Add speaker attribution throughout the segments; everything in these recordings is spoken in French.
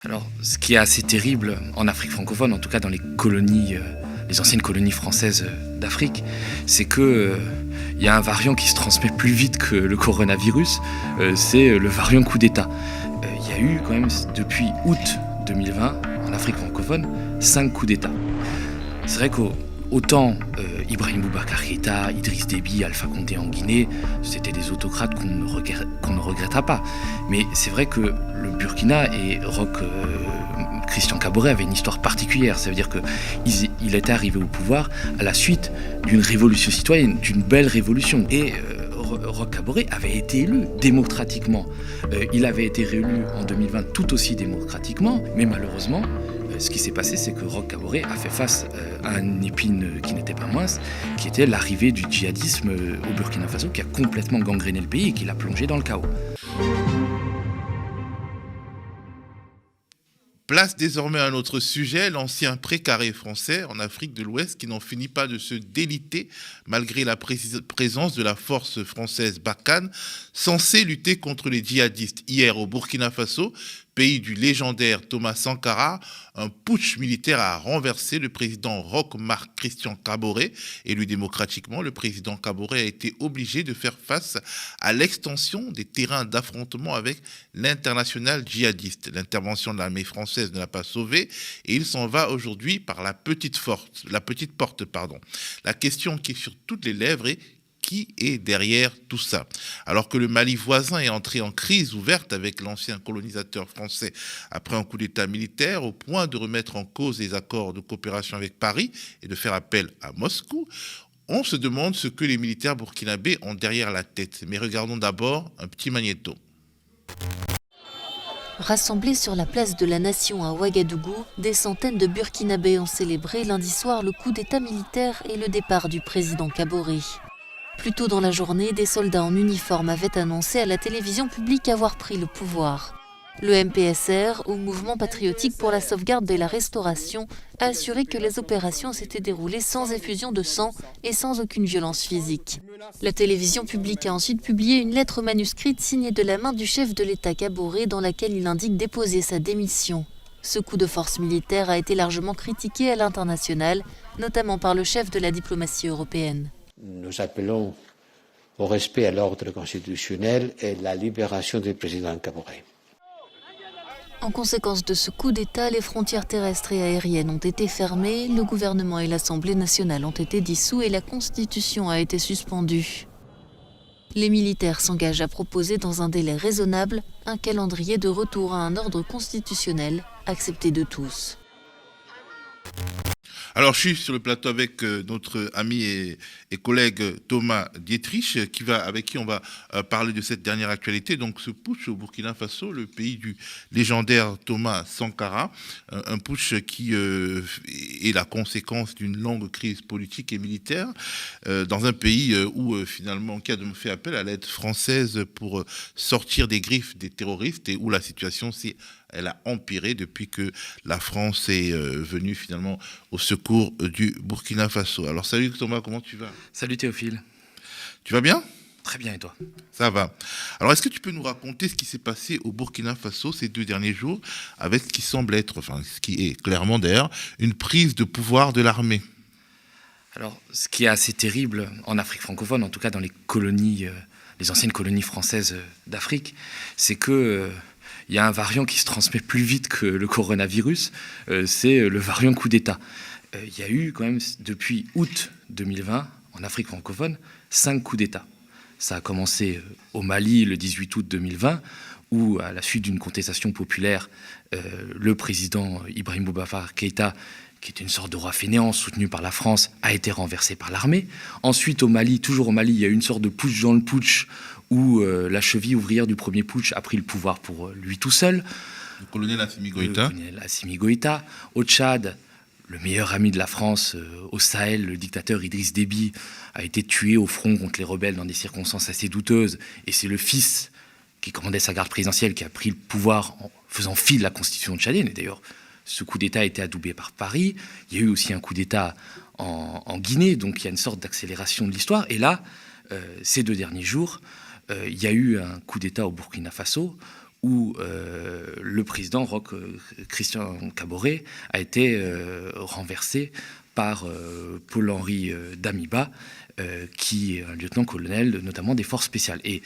Speaker 1: Alors, ce qui est assez terrible en Afrique francophone, en tout cas dans les colonies, les anciennes colonies françaises d'Afrique, c'est que y a un variant qui se transmet plus vite que le coronavirus, c'est le variant coup d'État. Il y a eu quand même, depuis août 2020, en Afrique francophone, 5 coups d'État. C'est vrai qu'autant Ibrahim Boubacar Keïta, Idriss Déby, Alpha Condé en Guinée, c'était des autocrates qu'on ne regrettera pas. Mais c'est vrai que le Burkina et Christian Kaboré avaient une histoire particulière. Ça veut dire qu'il était arrivé au pouvoir à la suite d'une révolution citoyenne, d'une belle révolution. Et Roch Kaboré avait été élu démocratiquement. Il avait été réélu en 2020 tout aussi démocratiquement, mais malheureusement, ce qui s'est passé, c'est que Roch Kaboré a fait face à une épine qui n'était pas mince, qui était l'arrivée du djihadisme au Burkina Faso, qui a complètement gangréné le pays et qui l'a plongé dans le chaos.
Speaker 2: Place désormais à un autre sujet, l'ancien précaré français en Afrique de l'Ouest qui n'en finit pas de se déliter malgré la présence de la force française Barkhane censée lutter contre les djihadistes. Hier au Burkina Faso, pays du légendaire Thomas Sankara, un putsch militaire a renversé le président Roch-Marc Christian Kaboré. Élu démocratiquement, le président Kaboré a été obligé de faire face à l'extension des terrains d'affrontement avec l'international djihadiste. L'intervention de l'armée française ne l'a pas sauvé et il s'en va aujourd'hui par la petite porte. La question qui est sur toutes les lèvres est: qui est derrière tout ça? Alors que le Mali voisin est entré en crise ouverte avec l'ancien colonisateur français après un coup d'État militaire au point de remettre en cause les accords de coopération avec Paris et de faire appel à Moscou, on se demande ce que les militaires burkinabés ont derrière la tête. Mais regardons d'abord un petit magnéto.
Speaker 3: Rassemblés sur la place de la Nation à Ouagadougou, des centaines de Burkinabés ont célébré lundi soir le coup d'État militaire et le départ du président Kaboré. Plus tôt dans la journée, des soldats en uniforme avaient annoncé à la télévision publique avoir pris le pouvoir. Le MPSR, ou Mouvement patriotique pour la sauvegarde et la restauration, a assuré que les opérations s'étaient déroulées sans effusion de sang et sans aucune violence physique. La télévision publique a ensuite publié une lettre manuscrite signée de la main du chef de l'État Kaboré dans laquelle il indique déposer sa démission. Ce coup de force militaire a été largement critiqué à l'international, notamment par le chef de la diplomatie européenne.
Speaker 4: Nous appelons au respect à l'ordre constitutionnel et la libération du président Kaboré.
Speaker 3: En conséquence de ce coup d'État, les frontières terrestres et aériennes ont été fermées, le gouvernement et l'Assemblée nationale ont été dissous et la Constitution a été suspendue. Les militaires s'engagent à proposer dans un délai raisonnable un calendrier de retour à un ordre constitutionnel accepté de tous.
Speaker 2: Alors, je suis sur le plateau avec notre ami et collègue Thomas Dietrich, avec qui on va parler de cette dernière actualité. Donc, ce putsch au Burkina Faso, le pays du légendaire Thomas Sankara, un putsch qui est la conséquence d'une longue crise politique et militaire dans un pays qui a fait appel à l'aide française pour sortir des griffes des terroristes et où la situation elle a empiré depuis que la France est venue finalement au secours du Burkina Faso. Alors salut Thomas, comment tu vas?
Speaker 1: Salut Théophile.
Speaker 2: Tu vas bien?
Speaker 1: Très bien, et toi?
Speaker 2: Ça va. Alors est-ce que tu peux nous raconter ce qui s'est passé au Burkina Faso ces 2 derniers jours avec ce qui semble être, ce qui est clairement d'ailleurs, une prise de pouvoir de l'armée?
Speaker 1: Alors, ce qui est assez terrible en Afrique francophone, en tout cas dans les colonies, les anciennes colonies françaises d'Afrique, c'est que il y a un variant qui se transmet plus vite que le coronavirus, c'est le variant coup d'État. Il y a eu quand même, depuis août 2020, en Afrique francophone, 5 coups d'État. Ça a commencé au Mali le 18 août 2020, où, à la suite d'une contestation populaire, le président Ibrahim Boubacar Keïta, qui était une sorte de roi fainéant soutenu par la France, a été renversé par l'armée. Ensuite, toujours au Mali, il y a eu une sorte de putsch dans le putsch, où la cheville ouvrière du premier putsch a pris le pouvoir pour lui tout seul.
Speaker 2: Le colonel Assimi
Speaker 1: Goïta. Au Tchad, le meilleur ami de la France au Sahel, le dictateur Idriss Déby, a été tué au front contre les rebelles dans des circonstances assez douteuses. Et c'est le fils qui commandait sa garde présidentielle qui a pris le pouvoir en faisant fi de la constitution tchadienne. Et d'ailleurs, ce coup d'État a été adoubé par Paris. Il y a eu aussi un coup d'État en Guinée, donc il y a une sorte d'accélération de l'histoire. Et là, ces 2 derniers jours, il y a eu un coup d'État au Burkina Faso où le président Christian Caboret a été renversé par Paul-Henri Damiba, qui est un lieutenant-colonel notamment des forces spéciales. Et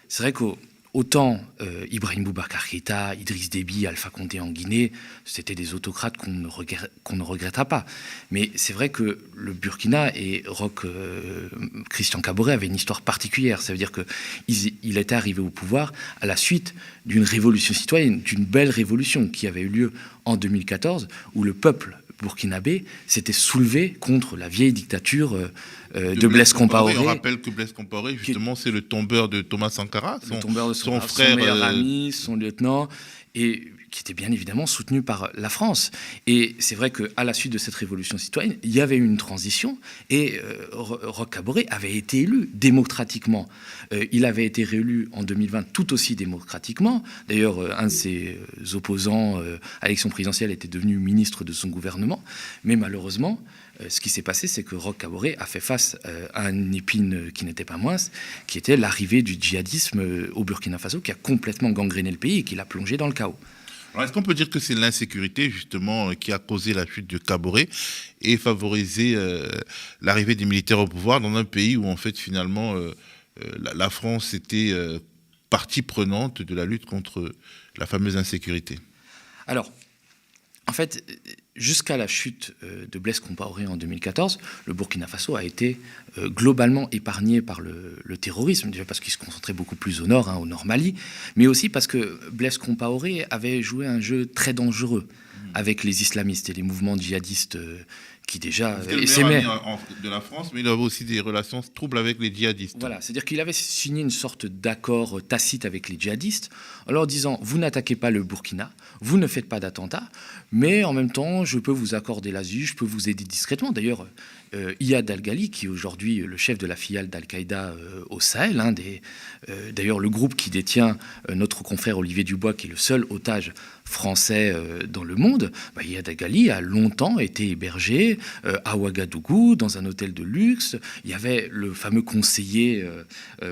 Speaker 1: c'est vrai qu'autant Ibrahim Boubacar Keïta, Idriss Déby, Alpha Condé en Guinée, c'était des autocrates qu'on ne regrettera pas. Mais c'est vrai que le Burkina et Christian Caboret avaient une histoire particulière. Ça veut dire qu'il était arrivé au pouvoir à la suite d'une révolution citoyenne, d'une belle révolution qui avait eu lieu en 2014, où le peuple burkinabé s'était soulevé contre la vieille dictature de Blaise Compaoré.
Speaker 2: On rappelle que Blaise Compaoré, justement, c'est le tombeur de Thomas Sankara, son frère,
Speaker 1: son meilleur ami, son lieutenant, et qui était bien évidemment soutenu par la France. Et c'est vrai qu'à la suite de cette révolution citoyenne, il y avait eu une transition, et Roch Kaboré avait été élu démocratiquement. Il avait été réélu en 2020 tout aussi démocratiquement. D'ailleurs, un de ses opposants à l'élection présidentielle était devenu ministre de son gouvernement. Mais malheureusement, ce qui s'est passé, c'est que Roch Kaboré a fait face à une épine qui n'était pas mince, qui était l'arrivée du djihadisme au Burkina Faso, qui a complètement gangréné le pays et qui l'a plongé dans le chaos.
Speaker 2: Alors, est-ce qu'on peut dire que c'est l'insécurité, justement, qui a causé la chute de Kaboré et favorisé l'arrivée des militaires au pouvoir dans un pays où, en fait, finalement, la France était partie prenante de la lutte contre la fameuse insécurité?
Speaker 1: Alors, en fait, jusqu'à la chute de Blaise Compaoré en 2014, le Burkina Faso a été globalement épargné par le terrorisme, déjà parce qu'il se concentrait beaucoup plus au nord Mali, mais aussi parce que Blaise Compaoré avait joué un jeu très dangereux avec les islamistes et les mouvements djihadistes qui déjà s'aimaient.
Speaker 2: De la France, mais il avait aussi des relations troubles avec les djihadistes.
Speaker 1: Voilà, c'est-à-dire qu'il avait signé une sorte d'accord tacite avec les djihadistes, en leur disant « vous n'attaquez pas le Burkina, vous ne faites pas d'attentats, mais en même temps, je peux vous accorder l'asile, je peux vous aider discrètement ». D'ailleurs, Iyad Al-Ghali, qui est aujourd'hui le chef de la filiale d'Al-Qaïda au Sahel, d'ailleurs le groupe qui détient notre confrère Olivier Dubois, qui est le seul otage français dans le monde, Iyad Al-Ghali a longtemps été hébergé à Ouagadougou, dans un hôtel de luxe. Il y avait le fameux conseiller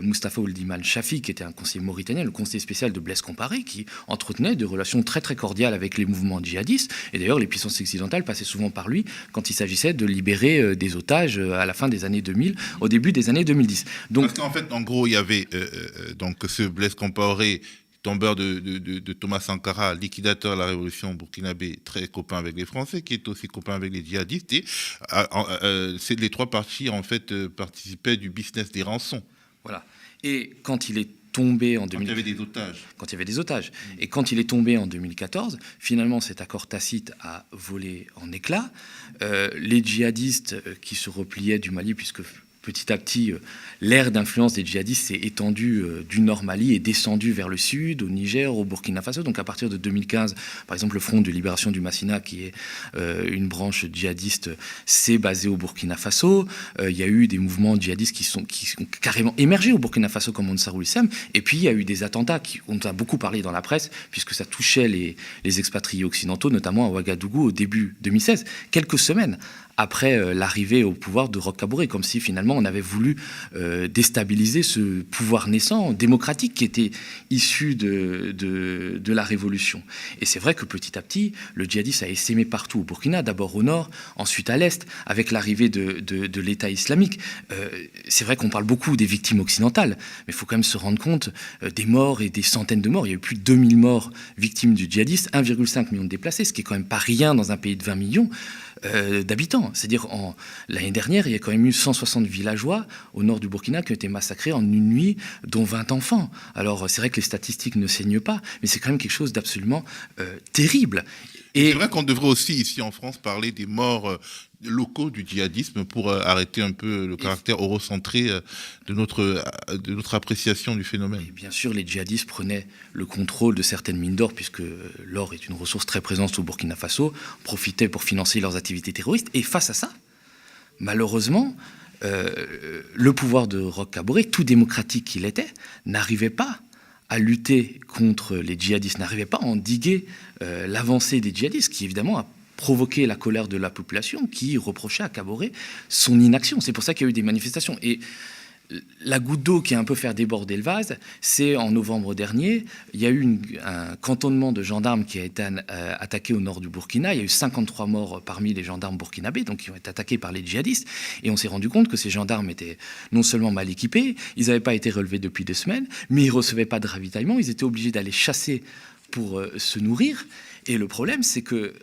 Speaker 1: Mustapha Ould-Iman Chafi, qui était un conseiller mauritanien, le conseiller spécial de Blaise Compaoré, qui entretenait des relations très très cordiales avec les mouvements djihadistes. Et d'ailleurs, les puissances occidentales passaient souvent par lui quand il s'agissait de libérer des otages à la fin des années 2000, au début des années 2010.
Speaker 2: Donc, parce qu'en fait, en gros, il y avait donc ce Blaise Compaoré, tombeur de Thomas Sankara, liquidateur de la révolution burkinabé, très copain avec les Français, qui est aussi copain avec les djihadistes. Et les trois parties, en fait, participaient du business des rançons.
Speaker 1: Voilà. Et quand il est tombé en 2014...
Speaker 2: Quand il y avait des otages.
Speaker 1: Quand il y avait des otages. Et quand il est tombé en 2014, finalement, cet accord tacite a volé en éclats. Les djihadistes qui se repliaient du Mali, puisque petit à petit, l'ère d'influence des djihadistes s'est étendue du nord Mali et descendue vers le sud, au Niger, au Burkina Faso. Donc à partir de 2015, par exemple, le Front de libération du Massina, qui est une branche djihadiste, s'est basé au Burkina Faso. Il y a eu des mouvements djihadistes qui sont carrément émergés au Burkina Faso, comme Ansarul Islam. Et puis il y a eu des attentats, on a beaucoup parlé dans la presse, puisque ça touchait les expatriés occidentaux, notamment à Ouagadougou au début 2016, quelques semaines après l'arrivée au pouvoir de Roch Kaboré, comme si finalement on avait voulu déstabiliser ce pouvoir naissant, démocratique, qui était issu de la révolution. Et c'est vrai que petit à petit, le djihadisme a essaimé partout au Burkina, d'abord au nord, ensuite à l'est, avec l'arrivée de l'État islamique. C'est vrai qu'on parle beaucoup des victimes occidentales, mais il faut quand même se rendre compte des morts et des centaines de morts. Il y a eu plus de 2000 morts victimes du djihadisme, 1,5 million de déplacés, ce qui est quand même pas rien dans un pays de 20 millions. D'habitants. C'est-à-dire, l'année dernière, il y a quand même eu 160 villageois au nord du Burkina qui ont été massacrés en une nuit, dont 20 enfants. Alors, c'est vrai que les statistiques ne saignent pas, mais c'est quand même quelque chose d'absolument terrible.
Speaker 2: Et c'est vrai qu'on devrait aussi, ici en France, parler des morts locaux du djihadisme pour arrêter un peu le caractère eurocentré de notre appréciation du phénomène.
Speaker 1: Et bien sûr, les djihadistes prenaient le contrôle de certaines mines d'or, puisque l'or est une ressource très présente au Burkina Faso, profitaient pour financer leurs activités terroristes. Et face à ça, malheureusement, le pouvoir de Roch Kaboré, tout démocratique qu'il était, n'arrivait pas à lutter contre les djihadistes, n'arrivait pas à endiguer l'avancée des djihadistes, qui évidemment a provoqué la colère de la population, qui reprochait à Kaboré son inaction. C'est pour ça qu'il y a eu des manifestations. Et la goutte d'eau qui a un peu fait déborder le vase, c'est en novembre dernier, il y a eu un cantonnement de gendarmes qui a été attaqué au nord du Burkina. Il y a eu 53 morts parmi les gendarmes burkinabés, donc qui ont été attaqués par les djihadistes. Et on s'est rendu compte que ces gendarmes étaient non seulement mal équipés, ils n'avaient pas été relevés depuis 2 semaines, mais ils ne recevaient pas de ravitaillement, ils étaient obligés d'aller chasser pour se nourrir. Et le problème, c'est que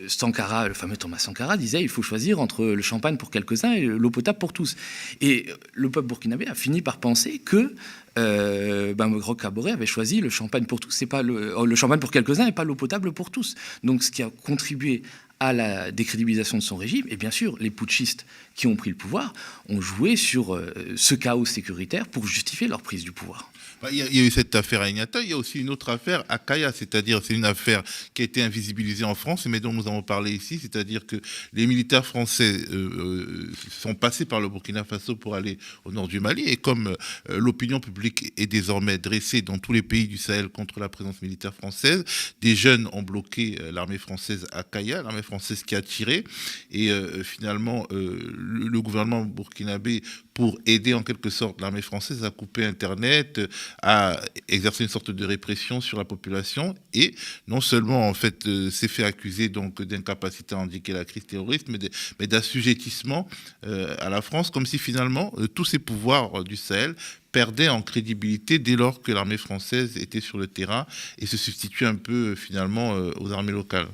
Speaker 1: Sankara, le fameux Thomas Sankara, disait il faut choisir entre le champagne pour quelques-uns et l'eau potable pour tous. Et le peuple burkinabé a fini par penser que Roch Kaboré avait choisi le champagne pour tous, c'est pas le champagne pour quelques-uns et pas l'eau potable pour tous. Donc ce qui a contribué à la décrédibilisation de son régime. Et bien sûr, les putschistes qui ont pris le pouvoir ont joué sur ce chaos sécuritaire pour justifier leur prise du pouvoir.
Speaker 2: Il y a eu cette affaire à Ignata, il y a aussi une autre affaire à Kaya, c'est-à-dire c'est une affaire qui a été invisibilisée en France, mais dont nous avons parlé ici, c'est-à-dire que les militaires français sont passés par le Burkina Faso pour aller au nord du Mali, et comme l'opinion publique est désormais dressée dans tous les pays du Sahel contre la présence militaire française, des jeunes ont bloqué l'armée française à Kaya, l'armée française qui a tiré, et finalement le gouvernement burkinabé, pour aider en quelque sorte l'armée française, a coupé Internet, a exercé une sorte de répression sur la population, et non seulement en fait s'est fait accuser donc d'incapacité à endiguer la crise terroriste, mais d'assujettissement à la France, comme si finalement tous ces pouvoirs du Sahel perdaient en crédibilité dès lors que l'armée française était sur le terrain et se substituait un peu finalement aux armées locales.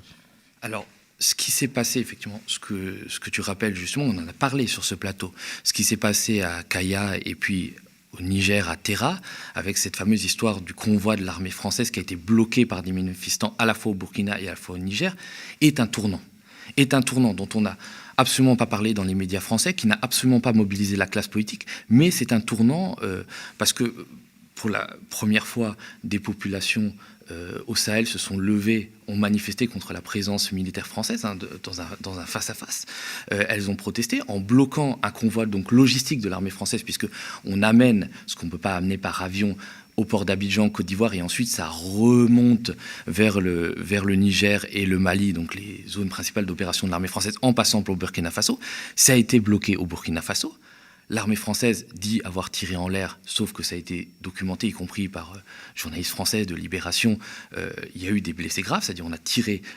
Speaker 1: Alors, ce qui s'est passé, effectivement, ce que tu rappelles justement, on en a parlé sur ce plateau, ce qui s'est passé à Kaya et puis au Niger, à Terra, avec cette fameuse histoire du convoi de l'armée française qui a été bloqué par des manifestants à la fois au Burkina et à la fois au Niger, est un tournant dont on n'a absolument pas parlé dans les médias français, qui n'a absolument pas mobilisé la classe politique, mais c'est un tournant parce que pour la première fois, des populations au Sahel se sont levées, ont manifesté contre la présence militaire française dans un face-à-face. Elles ont protesté en bloquant un convoi donc logistique de l'armée française, puisqu'on amène ce qu'on ne peut pas amener par avion au port d'Abidjan, Côte d'Ivoire, et ensuite ça remonte vers le Niger et le Mali, donc les zones principales d'opération de l'armée française, en passant par le Burkina Faso. Ça a été bloqué au Burkina Faso. L'armée française dit avoir tiré en l'air, sauf que ça a été documenté, y compris par journalistes français de Libération. Il y a eu des blessés graves, c'est-à-dire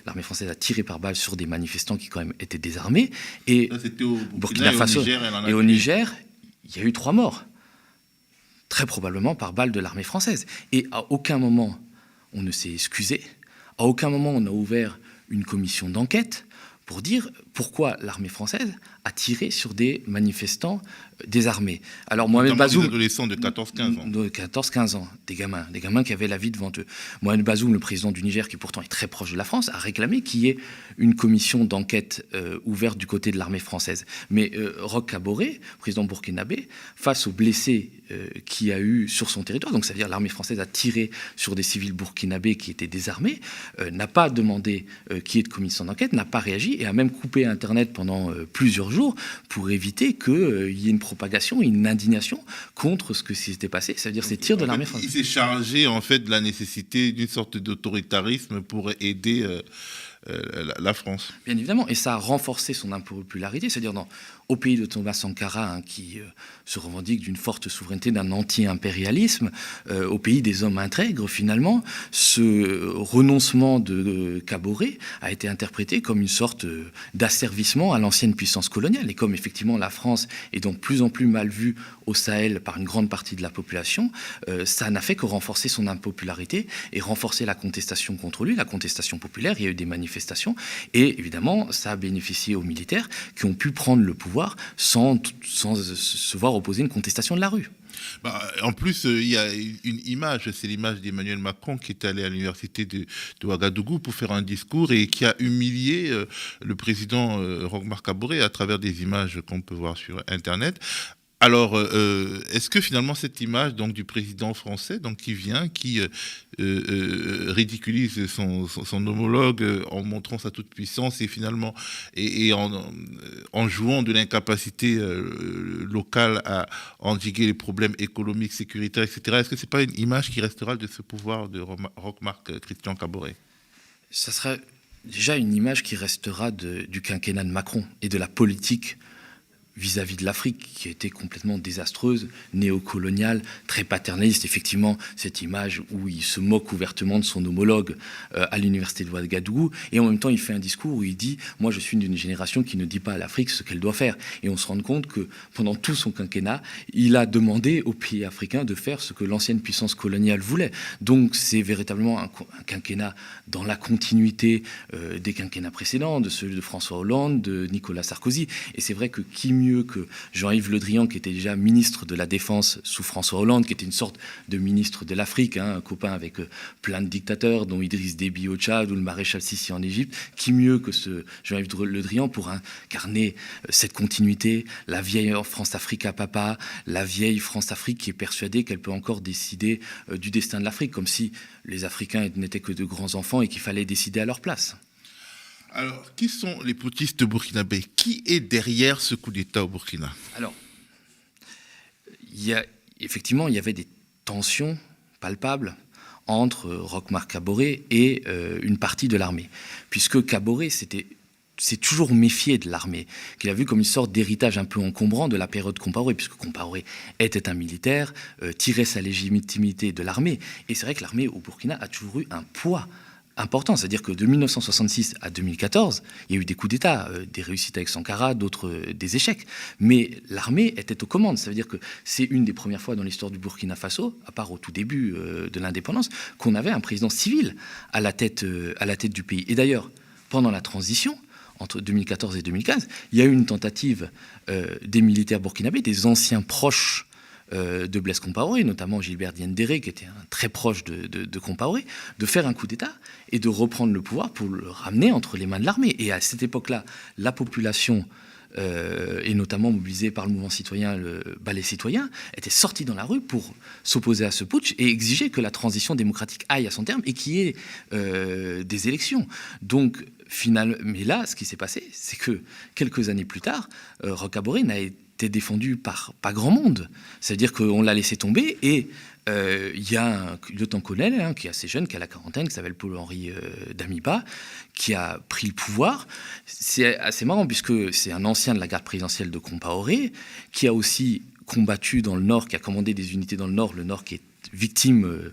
Speaker 1: l'armée française a tiré par balle sur des manifestants qui quand même étaient désarmés. Et
Speaker 2: ça, c'était au
Speaker 1: Burkina Faso et au Niger, il y a eu 3 morts, très probablement par balle de l'armée française. Et à aucun moment on ne s'est excusé, à aucun moment on a ouvert une commission d'enquête pour dire pourquoi l'armée française a tiré sur des manifestants désarmés. Alors Mohamed Bazoum,
Speaker 2: des adolescents de 14-15 ans.
Speaker 1: De 14-15 ans, des gamins qui avaient la vie devant eux. Mohamed Bazoum, le président du Niger, qui pourtant est très proche de la France, a réclamé qu'il y ait une commission d'enquête ouverte du côté de l'armée française. Mais Roch Kaboré, président burkinabé, face aux blessés qu'il y a eu sur son territoire, donc ça veut dire l'armée française a tiré sur des civils burkinabés qui étaient désarmés, n'a pas demandé qu'il y ait de commission d'enquête, n'a pas réagi et a même coupé Internet pendant plusieurs jours pour éviter qu'il y ait une propagation, une indignation contre ce que s'était passé, ça veut dire ces tirs de l'armée française.
Speaker 2: Il s'est chargé en fait de la nécessité d'une sorte d'autoritarisme pour aider la France.
Speaker 1: Bien évidemment, et ça a renforcé son impopularité, c'est-à-dire au pays de Thomas Sankara, qui se revendique d'une forte souveraineté, d'un anti-impérialisme, au pays des hommes intègres, finalement, ce renoncement de Kaboré a été interprété comme une sorte d'asservissement à l'ancienne puissance coloniale. Et comme effectivement la France est donc plus en plus mal vue au Sahel par une grande partie de la population, ça n'a fait que renforcer son impopularité et renforcer la contestation contre lui, la contestation populaire. Il y a eu des manifestations et évidemment ça a bénéficié aux militaires qui ont pu prendre le pouvoir sans se voir opposer une contestation de la rue.
Speaker 2: En plus, il y a une image, c'est l'image d'Emmanuel Macron qui est allé à l'université de Ouagadougou pour faire un discours et qui a humilié le président Roch Kaboré à travers des images qu'on peut voir sur Internet. Alors, est-ce que finalement cette image donc, du président français donc, qui ridiculise son homologue en montrant sa toute-puissance et finalement et en jouant de l'incapacité locale à endiguer les problèmes économiques, sécuritaires, etc., est-ce que ce n'est pas une image qui restera de ce pouvoir de Roch Christian Kaboré ?
Speaker 1: Ça sera déjà une image qui restera du quinquennat de Macron et de la politique vis-à-vis de l'Afrique, qui était complètement désastreuse, néocoloniale, très paternaliste. Effectivement, cette image où il se moque ouvertement de son homologue à l'université de Ouagadougou, et en même temps, il fait un discours où il dit « Moi, je suis d'une génération qui ne dit pas à l'Afrique ce qu'elle doit faire ». Et on se rend compte que pendant tout son quinquennat, il a demandé aux pays africains de faire ce que l'ancienne puissance coloniale voulait. Donc, c'est véritablement un quinquennat dans la continuité des quinquennats précédents, de ceux de François Hollande, de Nicolas Sarkozy. Et c'est vrai que qui mieux que Jean-Yves Le Drian, qui était déjà ministre de la Défense sous François Hollande, qui était une sorte de ministre de l'Afrique, un copain avec plein de dictateurs, dont Idriss Déby au Tchad ou le maréchal Sissi en Égypte. Qui mieux que ce Jean-Yves Le Drian pour incarner cette continuité, la vieille France-Afrique à papa, la vieille France-Afrique qui est persuadée qu'elle peut encore décider du destin de l'Afrique, comme si les Africains n'étaient que de grands enfants et qu'il fallait décider à leur place.
Speaker 2: Alors, qui sont les putschistes burkinabés? Qui est derrière ce coup d'État au Burkina?
Speaker 1: Alors, effectivement, il y avait des tensions palpables entre Roch-Marc Kaboré et une partie de l'armée. Puisque Kaboré s'est toujours méfié de l'armée, qu'il a vu comme une sorte d'héritage un peu encombrant de la période Compaoré, puisque Compaoré était un militaire, tirait sa légitimité de l'armée. Et c'est vrai que l'armée au Burkina a toujours eu un poids important, c'est-à-dire que de 1966 à 2014, il y a eu des coups d'État, des réussites avec Sankara, d'autres des échecs. Mais l'armée était aux commandes. Ça veut dire que c'est une des premières fois dans l'histoire du Burkina Faso, à part au tout début de l'indépendance, qu'on avait un président civil à la tête du pays. Et d'ailleurs, pendant la transition, entre 2014 et 2015, il y a eu une tentative des militaires burkinabés, des anciens proches de Blaise Compaoré, notamment Gilbert Diendéré, qui était un très proche de Compaoré, de faire un coup d'État et de reprendre le pouvoir pour le ramener entre les mains de l'armée. Et à cette époque-là, la population, et notamment mobilisée par le mouvement citoyen, le Balai citoyen, était sortie dans la rue pour s'opposer à ce putsch et exiger que la transition démocratique aille à son terme et qu'il y ait des élections. Donc, mais là, ce qui s'est passé, c'est que quelques années plus tard, Roch Kaboré n'a été défendu par pas grand monde. C'est-à-dire qu'on l'a laissé tomber et il y a un lieutenant-colonel qui est assez jeune, qui a la quarantaine, qui s'appelle Paul-Henri Damiba, qui a pris le pouvoir. C'est assez marrant puisque c'est un ancien de la garde présidentielle de Compaoré, qui a aussi combattu dans le Nord, qui a commandé des unités dans le Nord qui est victime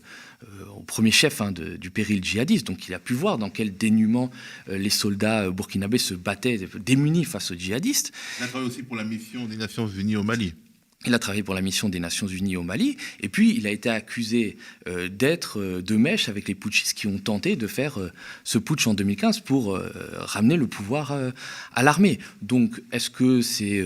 Speaker 1: au premier chef du péril djihadiste. Donc il a pu voir dans quel dénuement les soldats burkinabés se battaient démunis face aux djihadistes.
Speaker 2: Il a travaillé aussi pour la mission des Nations Unies au Mali.
Speaker 1: Il a travaillé pour la mission des Nations Unies au Mali, et puis il a été accusé d'être de mèche avec les putschistes qui ont tenté de faire ce putsch en 2015 pour ramener le pouvoir à l'armée. Donc, est-ce que c'est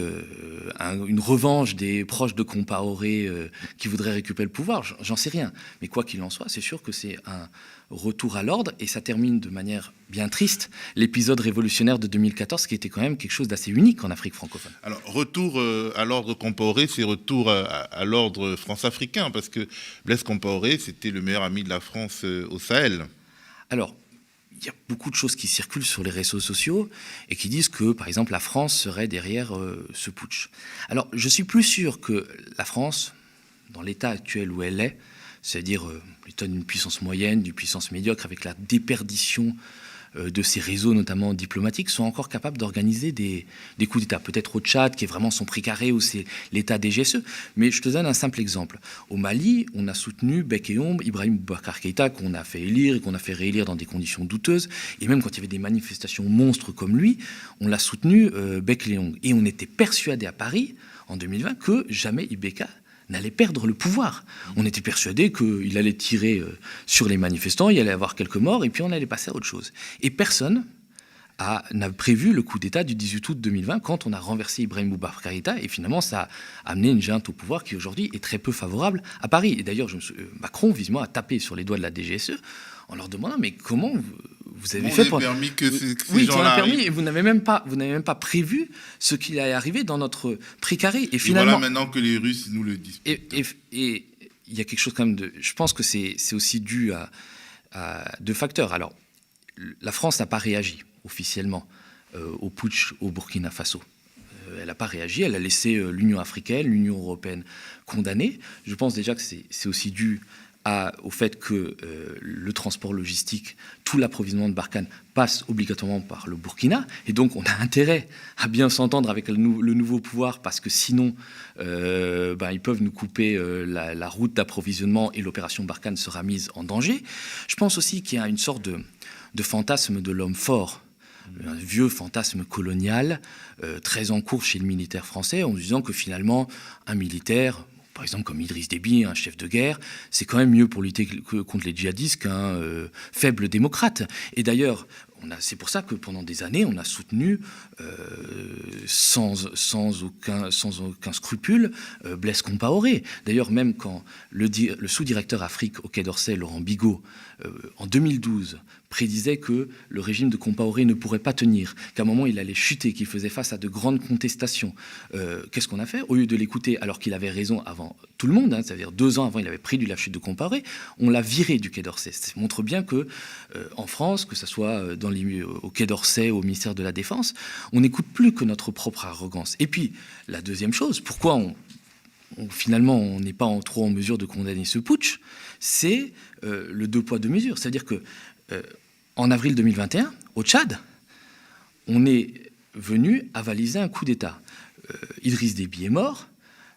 Speaker 1: une revanche des proches de Compaoré qui voudraient récupérer le pouvoir? J'en sais rien. Mais quoi qu'il en soit, c'est sûr que c'est un retour à l'ordre, et ça termine de manière bien triste l'épisode révolutionnaire de 2014, qui était quand même quelque chose d'assez unique en Afrique francophone.
Speaker 2: Alors, retour à l'ordre Compaoré, c'est retour à l'ordre france-africain, parce que Blaise Compaoré, c'était le meilleur ami de la France au Sahel.
Speaker 1: Alors, il y a beaucoup de choses qui circulent sur les réseaux sociaux et qui disent que, par exemple, la France serait derrière ce putsch. Alors, je suis plus sûr que la France, dans l'état actuel où elle est, c'est-à-dire l'état d'une puissance moyenne, d'une puissance médiocre, avec la déperdition de ces réseaux, notamment diplomatiques, sont encore capables d'organiser des coups d'État. Peut-être au Tchad, qui est vraiment son précaré, où c'est l'État des GSE. Mais je te donne un simple exemple. Au Mali, on a soutenu bec et ombre Ibrahim Boubacar Keïta, qu'on a fait élire et qu'on a fait réélire dans des conditions douteuses. Et même quand il y avait des manifestations monstres comme lui, on l'a soutenu bec et ongles. Et on était persuadé à Paris, en 2020, que jamais Ibeka n'allait perdre le pouvoir. On était persuadé qu'il allait tirer sur les manifestants, il allait avoir quelques morts, et puis on allait passer à autre chose. Et personne n'a prévu le coup d'État du 18 août 2020, quand on a renversé Ibrahim Boubacar Keïta, et finalement ça a amené une junte au pouvoir qui aujourd'hui est très peu favorable à Paris. Et d'ailleurs, Macron, visiblement, a tapé sur les doigts de la DGSE en leur demandant « mais comment vous avez fait pour... »
Speaker 2: permis que ces
Speaker 1: oui,
Speaker 2: gens-là
Speaker 1: permis, et vous n'avez même pas prévu ce qui allait arriver dans notre précaré. Et finalement,
Speaker 2: voilà maintenant que les Russes nous le disent.
Speaker 1: Et il y a quelque chose quand même de... Je pense que c'est aussi dû à deux facteurs. Alors, la France n'a pas réagi officiellement au putsch au Burkina Faso. Elle n'a pas réagi, elle a laissé l'Union africaine, l'Union européenne condamner. Je pense déjà que c'est aussi dû au fait que le transport logistique, tout l'approvisionnement de Barkhane passe obligatoirement par le Burkina. Et donc, on a intérêt à bien s'entendre avec le nouveau pouvoir parce que sinon, ils peuvent nous couper la route d'approvisionnement et l'opération Barkhane sera mise en danger. Je pense aussi qu'il y a une sorte de fantasme de l'homme fort, un vieux fantasme colonial très en cours chez le militaire français en disant que finalement, un militaire... Par exemple, comme Idriss Déby, un chef de guerre, c'est quand même mieux pour lutter contre les djihadistes qu'un faible démocrate. Et d'ailleurs, c'est pour ça que pendant des années, on a soutenu sans aucun scrupule Blaise Compaoré. D'ailleurs, même quand le sous-directeur Afrique au Quai d'Orsay, Laurent Bigot, en 2012, prédisait que le régime de Compaoré ne pourrait pas tenir, qu'à un moment il allait chuter, qu'il faisait face à de grandes contestations. Qu'est-ce qu'on a fait ? Au lieu de l'écouter, alors qu'il avait raison avant tout le monde, c'est-à-dire 2 ans avant, il avait prédit la chute de Compaoré, on l'a viré du Quai d'Orsay. Ça montre bien que en France, que ce soit au Quai d'Orsay, au ministère de la Défense, on n'écoute plus que notre propre arrogance. Et puis, la deuxième chose, pourquoi finalement on n'est pas trop en mesure de condamner ce putsch, c'est le 2 poids 2 mesures. C'est-à-dire que en avril 2021, au Tchad, on est venu avaliser un coup d'État. Idriss Déby est mort.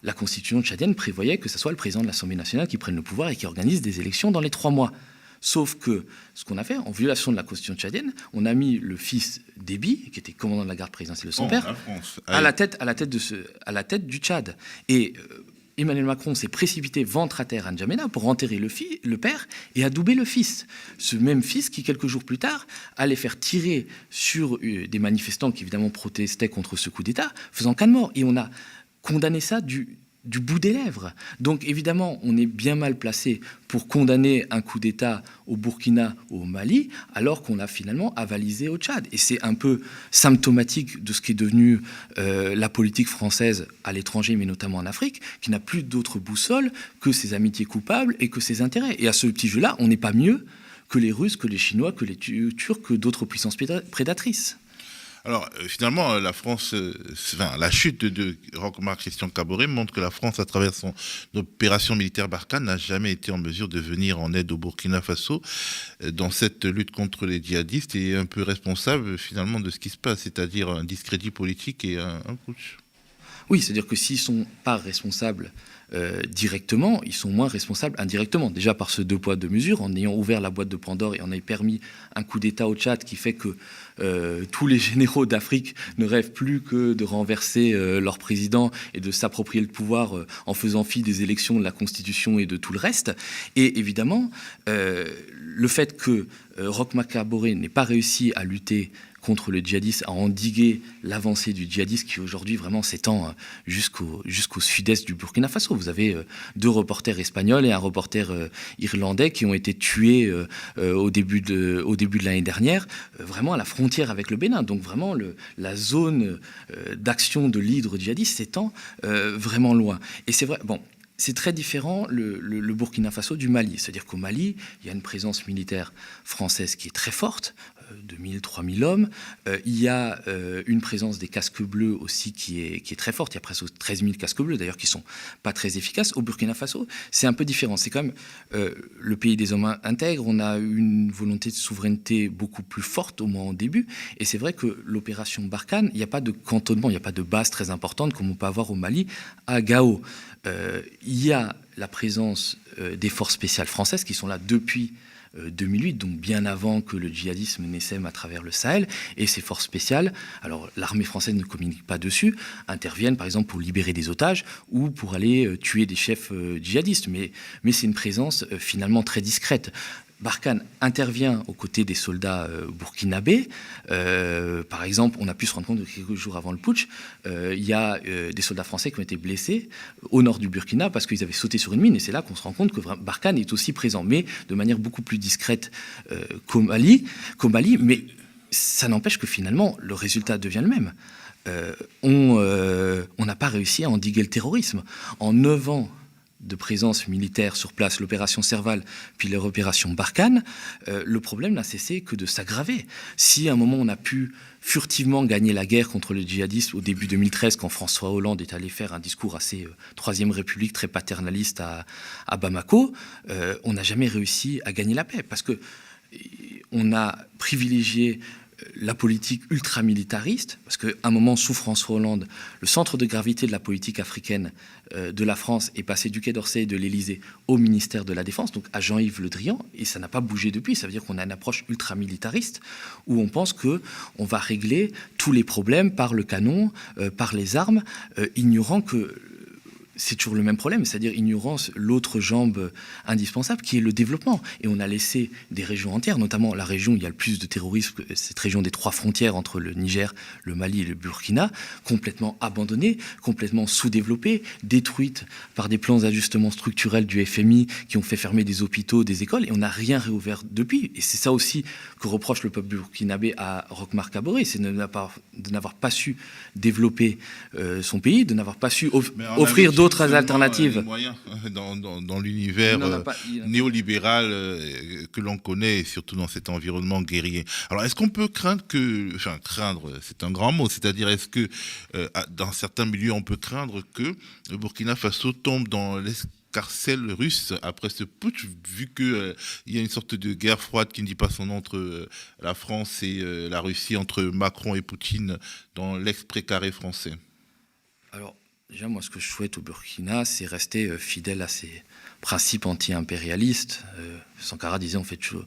Speaker 1: La constitution tchadienne prévoyait que ce soit le président de l'Assemblée nationale qui prenne le pouvoir et qui organise des élections dans les 3 mois. Sauf que ce qu'on a fait, en violation de la constitution tchadienne, on a mis le fils Déby, qui était commandant de la garde présidentielle de son père, à la tête du Tchad. Et Emmanuel Macron s'est précipité ventre à terre à N'Djamena pour enterrer le père et adouber le fils. Ce même fils qui, quelques jours plus tard, allait faire tirer sur des manifestants qui, évidemment, protestaient contre ce coup d'État, faisant 4 morts. Et on a condamné ça du bout des lèvres. Donc, évidemment, on est bien mal placé pour condamner un coup d'État au Burkina ou au Mali, alors qu'on l'a finalement avalisé au Tchad. Et c'est un peu symptomatique de ce qui est devenu la politique française à l'étranger, mais notamment en Afrique, qui n'a plus d'autre boussole que ses amitiés coupables et que ses intérêts. Et à ce petit jeu-là, on n'est pas mieux que les Russes, que les Chinois, que les Turcs, que d'autres puissances prédatrices.
Speaker 2: Alors, finalement, la France, la chute de Roch-Marc Christian Kaboré montre que la France, à travers son opération militaire Barkhane, n'a jamais été en mesure de venir en aide au Burkina Faso dans cette lutte contre les djihadistes et est un peu responsable, finalement, de ce qui se passe, c'est-à-dire un discrédit politique et un putsch.
Speaker 1: Oui, c'est-à-dire que s'ils ne sont pas responsables directement, ils sont moins responsables indirectement. Déjà par ce 2 poids 2 mesures, en ayant ouvert la boîte de Pandore et en ayant permis un coup d'État au Tchad qui fait que tous les généraux d'Afrique ne rêvent plus que de renverser leur président et de s'approprier le pouvoir en faisant fi des élections, de la Constitution et de tout le reste. Et évidemment, le fait que Roch-Marc Kaboré n'ait pas réussi à lutter contre le djihadisme, à endiguer l'avancée du djihadisme qui aujourd'hui vraiment s'étend jusqu'au sud-est du Burkina Faso. Vous avez 2 reporters espagnols et un reporter irlandais qui ont été tués au début de l'année dernière, vraiment à la frontière avec le Bénin. Donc vraiment la zone d'action de l'hydre djihadiste s'étend vraiment loin. Et c'est vrai, bon, c'est très différent le Burkina Faso du Mali. C'est-à-dire qu'au Mali, il y a une présence militaire française qui est très forte, 2000, 3000 hommes. Il y a une présence des casques bleus aussi qui est très forte. Il y a presque 13 000 casques bleus, d'ailleurs, qui ne sont pas très efficaces. Au Burkina Faso, c'est un peu différent. C'est quand même le pays des hommes intègres. On a une volonté de souveraineté beaucoup plus forte, au moins au début. Et c'est vrai que l'opération Barkhane, il n'y a pas de cantonnement, il n'y a pas de base très importante comme on peut avoir au Mali, à Gao. Il y a la présence des forces spéciales françaises qui sont là depuis 2008, donc bien avant que le djihadisme n'essaime à travers le Sahel. Et ces forces spéciales, alors l'armée française ne communique pas dessus, interviennent par exemple pour libérer des otages ou pour aller tuer des chefs djihadistes. Mais c'est une présence finalement très discrète. Barkhane intervient aux côtés des soldats burkinabés. Par exemple, on a pu se rendre compte que quelques jours avant le putsch, il y a des soldats français qui ont été blessés au nord du Burkina parce qu'ils avaient sauté sur une mine. Et c'est là qu'on se rend compte que Barkhane est aussi présent, mais de manière beaucoup plus discrète qu'au Mali. Mais ça n'empêche que finalement, le résultat devient le même. On n'a pas réussi à endiguer le terrorisme. En 9 ans de présence militaire sur place, l'opération Serval, puis l'opération Barkhane, le problème n'a cessé que de s'aggraver. Si à un moment on a pu furtivement gagner la guerre contre le djihadisme au début 2013, quand François Hollande est allé faire un discours assez Troisième République, très paternaliste à Bamako, on n'a jamais réussi à gagner la paix, parce que on a privilégié la politique ultramilitariste, parce qu'à un moment, sous François Hollande, le centre de gravité de la politique africaine de la France est passé du Quai d'Orsay et de l'Élysée au ministère de la Défense, donc à Jean-Yves Le Drian, et ça n'a pas bougé depuis. Ça veut dire qu'on a une approche ultramilitariste où on pense qu'on va régler tous les problèmes par le canon, par les armes, ignorant que c'est toujours le même problème, c'est-à-dire ignorant l'autre jambe indispensable qui est le développement. Et on a laissé des régions entières, notamment la région où il y a le plus de terrorisme, cette région des 3 frontières entre le Niger, le Mali et le Burkina, complètement abandonnée, complètement sous-développée, détruite par des plans d'ajustement structurel du FMI qui ont fait fermer des hôpitaux, des écoles, et on n'a rien réouvert depuis. Et c'est ça aussi que reproche le peuple burkinabé à Roch-Marc Kaboré, c'est de n'avoir pas su développer son pays, de n'avoir pas su offrir d'autres alternatives.
Speaker 2: Les moyens dans l'univers néolibéral que l'on connaît, et surtout dans cet environnement guerrier. Alors, est-ce qu'on peut craindre craindre, c'est un grand mot, c'est-à-dire est-ce que dans certains milieux, on peut craindre que le Burkina Faso tombe dans l'escarcelle russe après ce putsch, vu qu'il y a une sorte de guerre froide qui ne dit pas son nom entre la France et la Russie, entre Macron et Poutine dans l'ex-précaré français?
Speaker 1: Alors, déjà, moi, ce que je souhaite au Burkina, c'est rester fidèle à ses principes anti-impérialistes. Sankara disait on fait toujours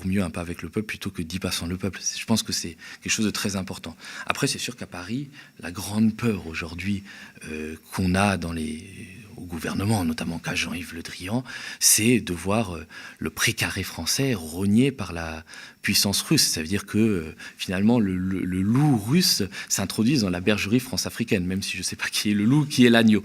Speaker 1: mieux un pas avec le peuple plutôt que 10 pas sans le peuple. Je pense que c'est quelque chose de très important. Après, c'est sûr qu'à Paris, la grande peur aujourd'hui qu'on a au gouvernement, notamment qu'à Jean-Yves Le Drian, c'est de voir le précaré français rogné par la puissance russe. Ça veut dire que finalement le loup russe s'introduise dans la bergerie france-africaine, même si je ne sais pas qui est le loup, qui est l'agneau.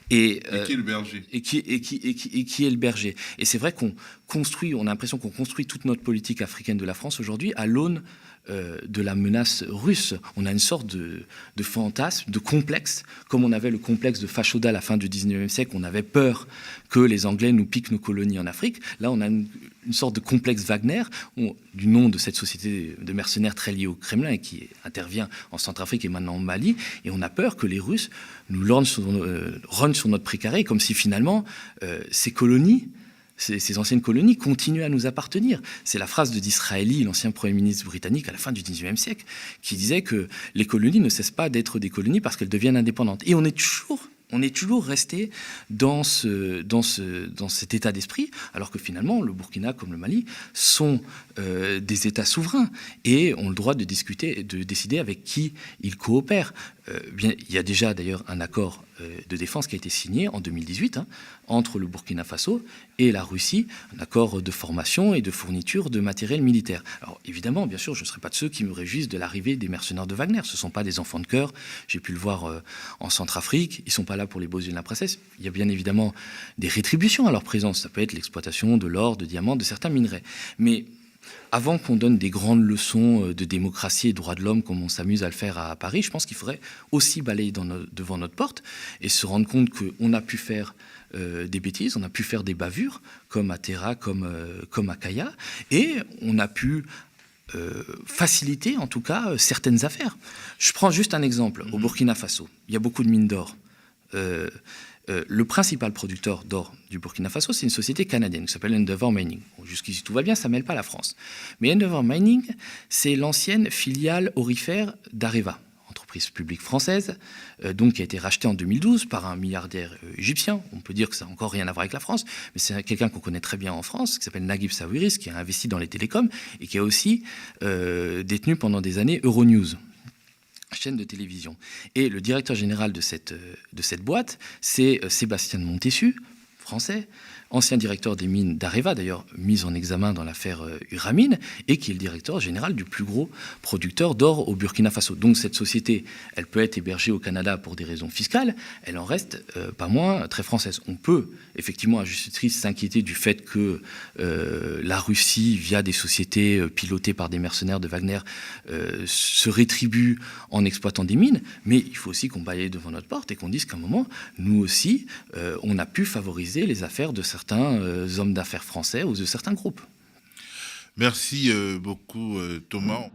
Speaker 2: Et qui est le berger.
Speaker 1: Et qui est le berger. Et c'est vrai qu'on a l'impression qu'on construit toute notre politique africaine de la France aujourd'hui à l'aune de la menace russe. On a une sorte de fantasme, de complexe, comme on avait le complexe de Fashoda à la fin du 19e siècle, on avait peur que les Anglais nous piquent nos colonies en Afrique. Là, on a une sorte de complexe Wagner, du nom de cette société de mercenaires très liée au Kremlin et qui intervient en Centrafrique et maintenant en Mali, et on a peur que les Russes nous rognent sur notre précaré, comme si finalement ces colonies, ces anciennes colonies continuent à nous appartenir. C'est la phrase de Disraeli, l'ancien Premier ministre britannique à la fin du XIXe siècle, qui disait que les colonies ne cessent pas d'être des colonies parce qu'elles deviennent indépendantes. Et on est toujours resté dans cet état d'esprit, alors que finalement, le Burkina comme le Mali sont des États souverains et ont le droit de discuter et de décider avec qui ils coopèrent. Il y a déjà d'ailleurs un accord de défense qui a été signé en 2018 entre le Burkina Faso et la Russie, un accord de formation et de fourniture de matériel militaire. Alors évidemment, bien sûr, je ne serai pas de ceux qui me réjouissent de l'arrivée des mercenaires de Wagner. Ce ne sont pas des enfants de cœur. J'ai pu le voir en Centrafrique. Ils ne sont pas là pour les beaux yeux de la princesse. Il y a bien évidemment des rétributions à leur présence. Ça peut être l'exploitation de l'or, de diamants, de certains minerais. Mais avant qu'on donne des grandes leçons de démocratie et de droits de l'homme comme on s'amuse à le faire à Paris, je pense qu'il faudrait aussi balayer devant notre porte et se rendre compte qu'on a pu faire des bêtises, on a pu faire des bavures, comme à Terra, comme à Kaya, et on a pu faciliter en tout cas certaines affaires. Je prends juste un exemple. Au Burkina Faso, il y a beaucoup de mines d'or. Le principal producteur d'or du Burkina Faso, c'est une société canadienne qui s'appelle Endeavour Mining. Bon, jusqu'ici, tout va bien, ça ne mêle pas la France. Mais Endeavour Mining, c'est l'ancienne filiale aurifère d'Areva, entreprise publique française, donc qui a été rachetée en 2012 par un milliardaire égyptien. On peut dire que ça n'a encore rien à voir avec la France, mais c'est quelqu'un qu'on connaît très bien en France, qui s'appelle Naguib Sawiris, qui a investi dans les télécoms et qui a aussi détenu pendant des années Euronews, chaîne de télévision. Et le directeur général de cette boîte, c'est Sébastien Montessu, français, ancien directeur des mines d'Areva, d'ailleurs mis en examen dans l'affaire Uramine, et qui est le directeur général du plus gros producteur d'or au Burkina Faso. Donc cette société, elle peut être hébergée au Canada pour des raisons fiscales, elle en reste pas moins très française. On peut effectivement, à juste titre, s'inquiéter du fait que la Russie, via des sociétés pilotées par des mercenaires de Wagner, se rétribue en exploitant des mines, mais il faut aussi qu'on balaye devant notre porte et qu'on dise qu'à un moment, nous aussi, on a pu favoriser les affaires de certains hommes d'affaires français ou de certains groupes.
Speaker 2: Merci beaucoup, Thomas.